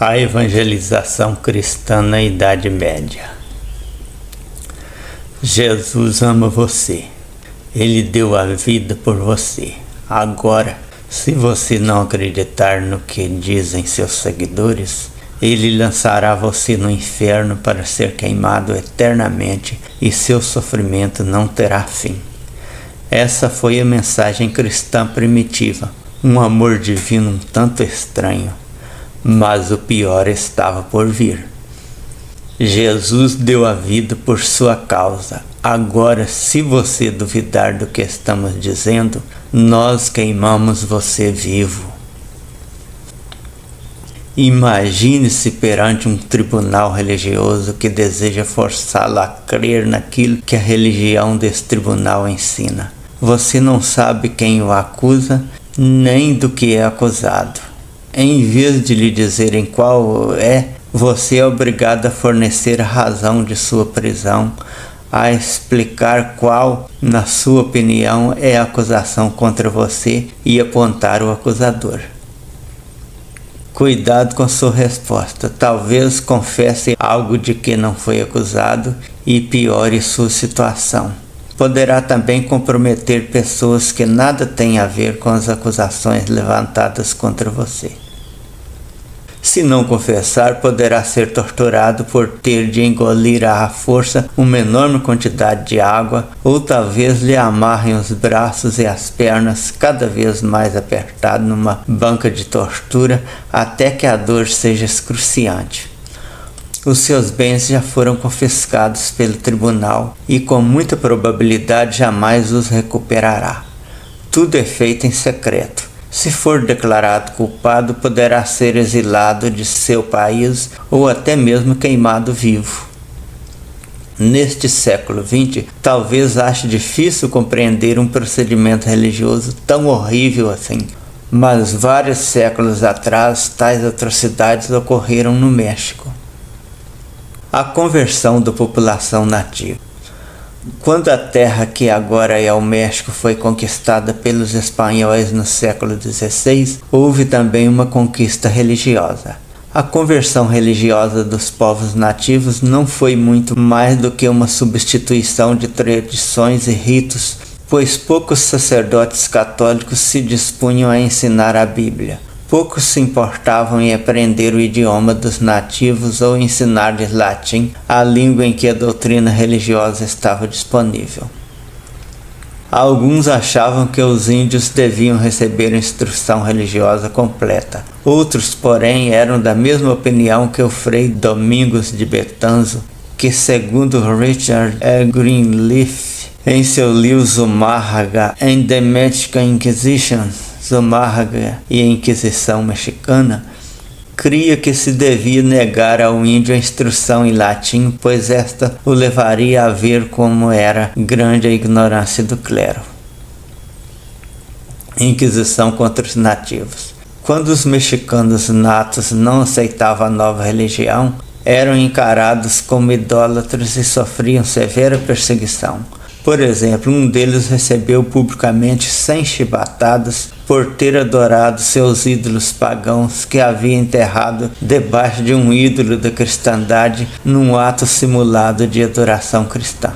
A evangelização cristã na Idade Média. Jesus ama você. Ele deu a vida por você. Agora, se você não acreditar no que dizem seus seguidores, ele lançará você no inferno para ser queimado eternamente e seu sofrimento não terá fim. Essa foi a mensagem cristã primitiva, um amor divino um tanto estranho. Mas o pior estava por vir. Jesus deu a vida por sua causa. Agora, se você duvidar do que estamos dizendo, nós queimamos você vivo. Imagine-se perante um tribunal religioso que deseja forçá-lo a crer naquilo que a religião desse tribunal ensina. Você não sabe quem o acusa, nem do que é acusado. Em vez de lhe dizerem qual é, você é obrigado a fornecer a razão de sua prisão, a explicar qual, na sua opinião, é a acusação contra você e apontar o acusador. Cuidado com sua resposta. Talvez confesse algo de que não foi acusado e piore sua situação. Poderá também comprometer pessoas que nada têm a ver com as acusações levantadas contra você. Se não confessar, poderá ser torturado por ter de engolir à força uma enorme quantidade de água, ou talvez lhe amarrem os braços e as pernas cada vez mais apertado numa banca de tortura até que a dor seja excruciante. Os seus bens já foram confiscados pelo tribunal e com muita probabilidade jamais os recuperará. Tudo é feito em secreto. Se for declarado culpado, poderá ser exilado de seu país ou até mesmo queimado vivo. Neste século XX, talvez ache difícil compreender um procedimento religioso tão horrível assim, mas vários séculos atrás tais atrocidades ocorreram no México. A conversão da população nativa. Quando a terra que agora é o México foi conquistada pelos espanhóis no século XVI, houve também uma conquista religiosa. A conversão religiosa dos povos nativos não foi muito mais do que uma substituição de tradições e ritos, pois poucos sacerdotes católicos se dispunham a ensinar a Bíblia. Poucos se importavam em aprender o idioma dos nativos ou ensinar-lhes latim, a língua em que a doutrina religiosa estava disponível. Alguns achavam que os índios deviam receber instrução religiosa completa. Outros, porém, eram da mesma opinião que o Frei Domingos de Betanzo, que, segundo Richard E. Greenleaf, em seu livro Zumárraga and the Mexican Inquisition, Zumárraga e a Inquisição Mexicana, cria que se devia negar ao índio a instrução em latim, pois esta o levaria a ver como era grande a ignorância do clero. Inquisição contra os nativos. Quando os mexicanos natos não aceitavam a nova religião, eram encarados como idólatras e sofriam severa perseguição. Por exemplo, um deles recebeu publicamente 100 chibatadas por ter adorado seus ídolos pagãos que havia enterrado debaixo de um ídolo da cristandade num ato simulado de adoração cristã.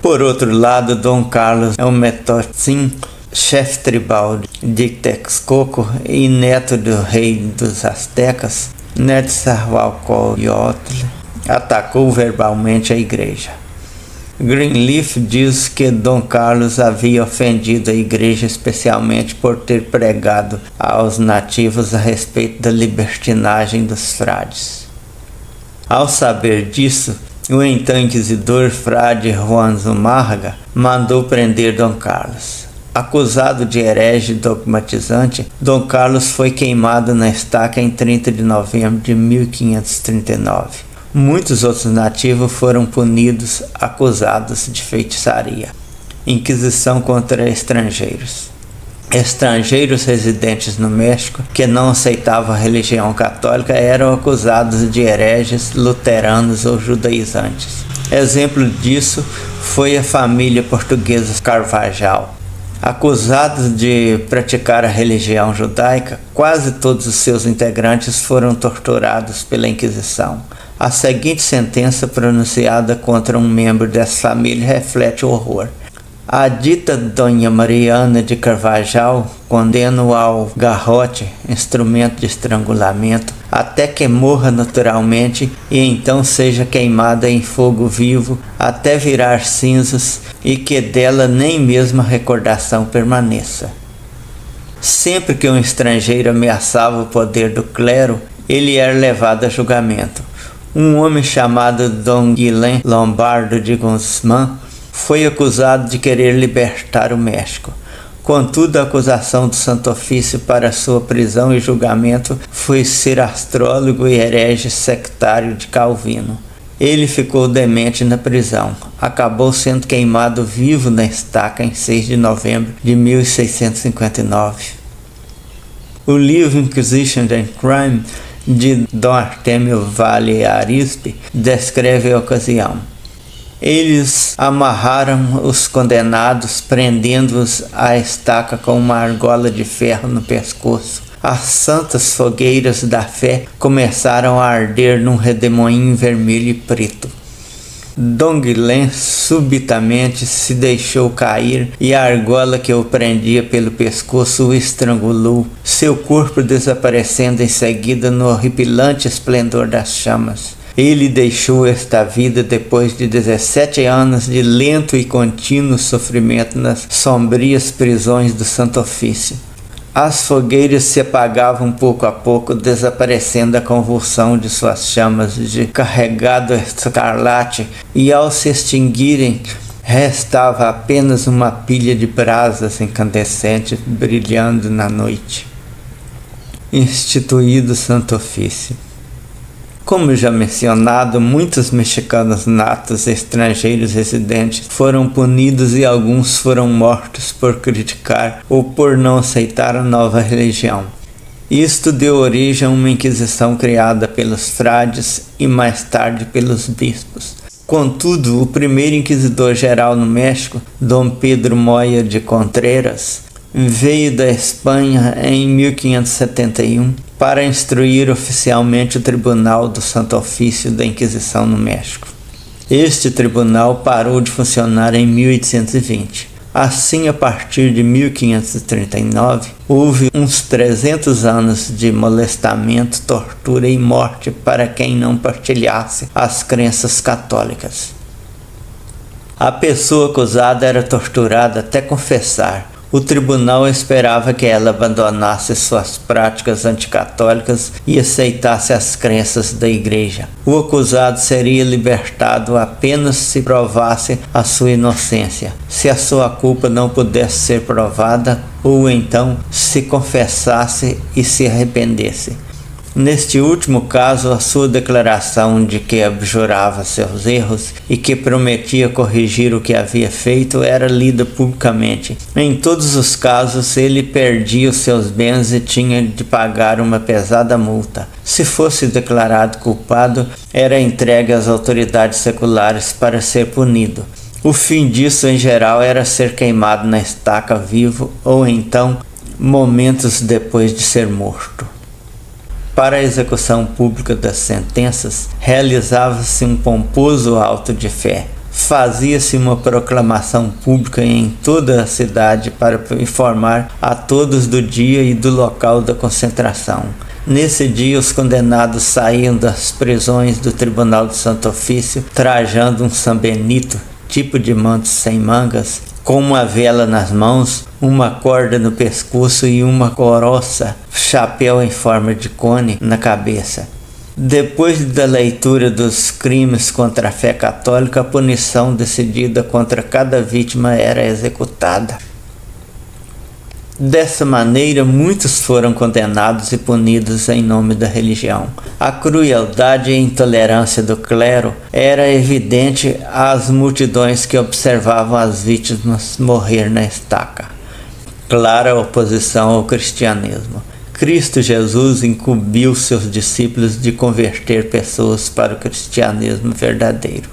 Por outro lado, Dom Carlos é um Metotzin, chefe tribal de Texcoco e neto do rei dos Aztecas, Netzahualcoyotl, atacou verbalmente a igreja. Greenleaf diz que Dom Carlos havia ofendido a igreja especialmente por ter pregado aos nativos a respeito da libertinagem dos frades. Ao saber disso, o então inquisidor frade Juan Zumárraga mandou prender Dom Carlos. Acusado de herege dogmatizante, Dom Carlos foi queimado na estaca em 30 de novembro de 1539. Muitos outros nativos foram punidos, acusados de feitiçaria. Inquisição contra estrangeiros. Estrangeiros residentes no México que não aceitavam a religião católica eram acusados de hereges, luteranos ou judaizantes. Exemplo disso foi a família portuguesa Carvajal. Acusados de praticar a religião judaica, quase todos os seus integrantes foram torturados pela Inquisição. A seguinte sentença pronunciada contra um membro dessa família reflete o horror. A dita Dona Mariana de Carvajal condena-o ao garrote, instrumento de estrangulamento, até que morra naturalmente e então seja queimada em fogo vivo até virar cinzas e que dela nem mesmo a recordação permaneça. Sempre que um estrangeiro ameaçava o poder do clero, ele era levado a julgamento. Um homem chamado Dom Guilhem Lombardo de Guzmán foi acusado de querer libertar o México. Contudo, a acusação do Santo Ofício para sua prisão e julgamento foi ser astrólogo e herege sectário de Calvino. Ele ficou demente na prisão. Acabou sendo queimado vivo na estaca em 6 de novembro de 1659. O livro Inquisition and Crime, de Dom Artemio Valle Arizpe, descreve a ocasião. Eles amarraram os condenados, prendendo-os à estaca com uma argola de ferro no pescoço. As santas fogueiras da fé começaram a arder num redemoinho vermelho e preto. Dom Guilhem subitamente se deixou cair e a argola que o prendia pelo pescoço o estrangulou, seu corpo desaparecendo em seguida no horripilante esplendor das chamas. Ele deixou esta vida depois de 17 anos de lento e contínuo sofrimento nas sombrias prisões do Santo Ofício. As fogueiras se apagavam pouco a pouco, desaparecendo a convulsão de suas chamas de carregado escarlate, e ao se extinguirem, restava apenas uma pilha de brasas incandescentes brilhando na noite. Instituído Santo Ofício. Como já mencionado, muitos mexicanos natos e estrangeiros residentes foram punidos e alguns foram mortos por criticar ou por não aceitar a nova religião. Isto deu origem a uma inquisição criada pelos frades e mais tarde pelos bispos. Contudo, o primeiro inquisidor-geral no México, Dom Pedro Moya de Contreras, veio da Espanha em 1571 para instruir oficialmente o Tribunal do Santo Ofício da Inquisição no México. Este tribunal parou de funcionar em 1820. Assim, a partir de 1539, houve uns 300 anos de molestamento, tortura e morte para quem não partilhasse as crenças católicas. A pessoa acusada era torturada até confessar. O tribunal esperava que ela abandonasse suas práticas anticatólicas e aceitasse as crenças da igreja. O acusado seria libertado apenas se provasse a sua inocência, se a sua culpa não pudesse ser provada, ou então se confessasse e se arrependesse. Neste último caso, a sua declaração de que abjurava seus erros e que prometia corrigir o que havia feito era lida publicamente. Em todos os casos, ele perdia os seus bens e tinha de pagar uma pesada multa. Se fosse declarado culpado, era entregue às autoridades seculares para ser punido. O fim disso, em geral, era ser queimado na estaca vivo ou então momentos depois de ser morto. Para a execução pública das sentenças, realizava-se um pomposo auto de fé. Fazia-se uma proclamação pública em toda a cidade para informar a todos do dia e do local da concentração. Nesse dia, os condenados saíam das prisões do Tribunal do Santo Ofício trajando um sambenito, tipo de manto sem mangas, com uma vela nas mãos, uma corda no pescoço e uma coroça, chapéu em forma de cone na cabeça. Depois da leitura dos crimes contra a fé católica, a punição decidida contra cada vítima era executada. Dessa maneira, muitos foram condenados e punidos em nome da religião. A crueldade e intolerância do clero era evidente às multidões que observavam as vítimas morrer na estaca. Clara oposição ao cristianismo. Cristo Jesus incumbiu seus discípulos de converter pessoas para o cristianismo verdadeiro.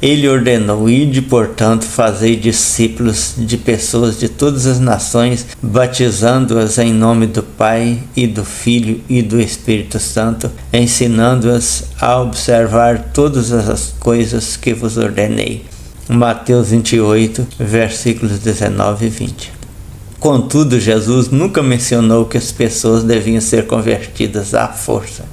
Ele ordenou: ide, portanto, fazei discípulos de pessoas de todas as nações, batizando-as em nome do Pai e do Filho e do Espírito Santo, ensinando-as a observar todas as coisas que vos ordenei. Mateus 28, versículos 19 e 20. Contudo, Jesus nunca mencionou que as pessoas deviam ser convertidas à força.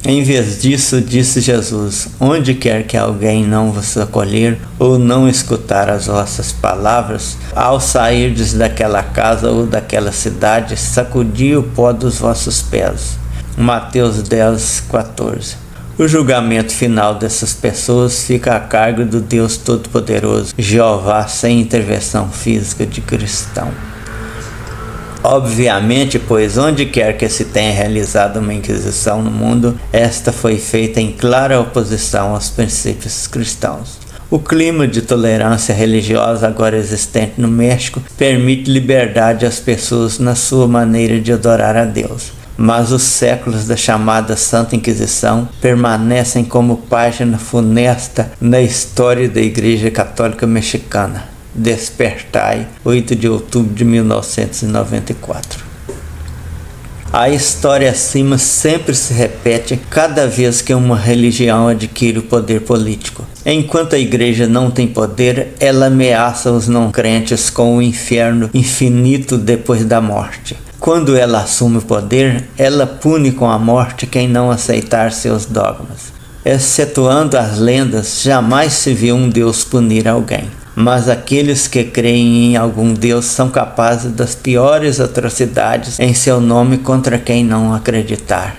Em vez disso, disse Jesus: onde quer que alguém não vos acolher ou não escutar as vossas palavras, ao sairdes daquela casa ou daquela cidade, sacudi o pó dos vossos pés. Mateus 10, 14. O julgamento final dessas pessoas fica a cargo do Deus Todo-Poderoso, Jeová, sem intervenção física de cristão. Obviamente, pois onde quer que se tenha realizado uma inquisição no mundo, esta foi feita em clara oposição aos princípios cristãos. O clima de tolerância religiosa agora existente no México permite liberdade às pessoas na sua maneira de adorar a Deus. Mas os séculos da chamada Santa Inquisição permanecem como página funesta na história da Igreja Católica Mexicana. Despertai, 8 de outubro de 1994. A história acima sempre se repete cada vez que uma religião adquire o poder político. Enquanto a igreja não tem poder, ela ameaça os não crentes com o inferno infinito depois da morte. Quando ela assume o poder, ela pune com a morte quem não aceitar seus dogmas. Excetuando as lendas, jamais se viu um Deus punir alguém. Mas aqueles que creem em algum Deus são capazes das piores atrocidades em seu nome contra quem não acreditar.